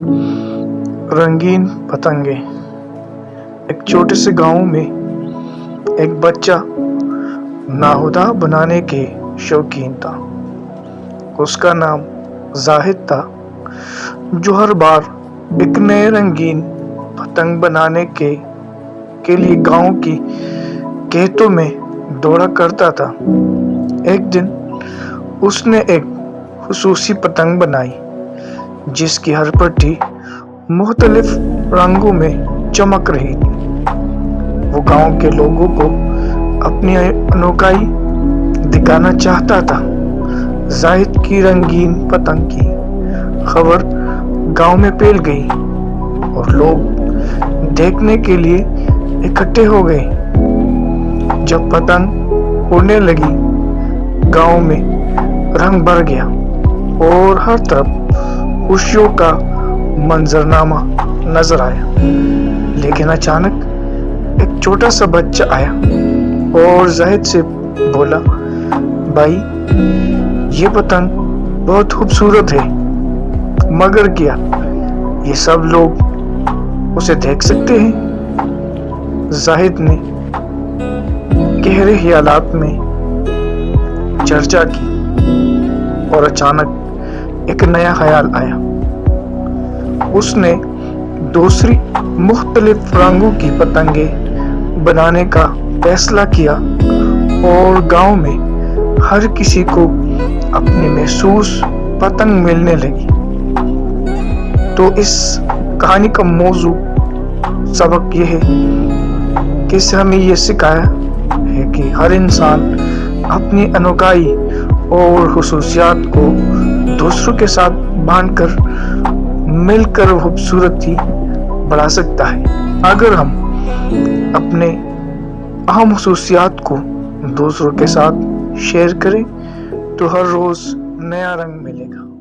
رنگین پتنگیں۔ ایک چھوٹے سے گاؤں میں ایک بچہ ناہدہ بنانے کے شوقین تھا۔ اس کا نام زاہد تھا، جو ہر بار ایک نئے رنگین پتنگ بنانے کے لیے گاؤں کی کھیتوں میں دوڑا کرتا تھا۔ ایک دن اس نے ایک خصوصی پتنگ بنائی جس کی ہر پٹی مختلف رنگوں میں چمک رہی تھی۔ وہ گاؤں کے لوگوں کو اپنی انوکھائی دکھانا چاہتا تھا۔ زاہد کی رنگین پتنگ کی خبر گاؤں میں پھیل گئی اور لوگ دیکھنے کے لیے اکٹھے ہو گئے۔ جب پتنگ اڑنے لگی، گاؤں میں رنگ بھر گیا اور ہر طرف خوشیوں کا منظرنامہ نظر آیا۔ لیکن اچانک ایک چھوٹا سا بچہ آیا اور زاہد سے بولا، بھائی، یہ پتنگ بہت خوبصورت ہے، مگر کیا یہ سب لوگ اسے دیکھ سکتے ہیں؟ زاہد نے گہرے خیالات میں چرچا کی اور اچانک ایک نیا خیال آیا۔ اس نے دوسری مختلف رنگوں کی پتنگیں بنانے کا فیصلہ کیا اور گاؤں میں ہر کسی کو اپنی مخصوص پتنگ ملنے لگی۔ تو اس کہانی کا موضوع سبق یہ ہے کہ اس سے ہمیں یہ سکھایا ہے کہ ہر انسان اپنی انوکھائی اور خصوصیات کو دوسروں کے ساتھ بانٹ کر مل کر خوبصورتی بڑھا سکتا ہے۔ اگر ہم اپنے اہم خصوصیات کو دوسروں کے ساتھ شیئر کریں تو ہر روز نیا رنگ ملے گا۔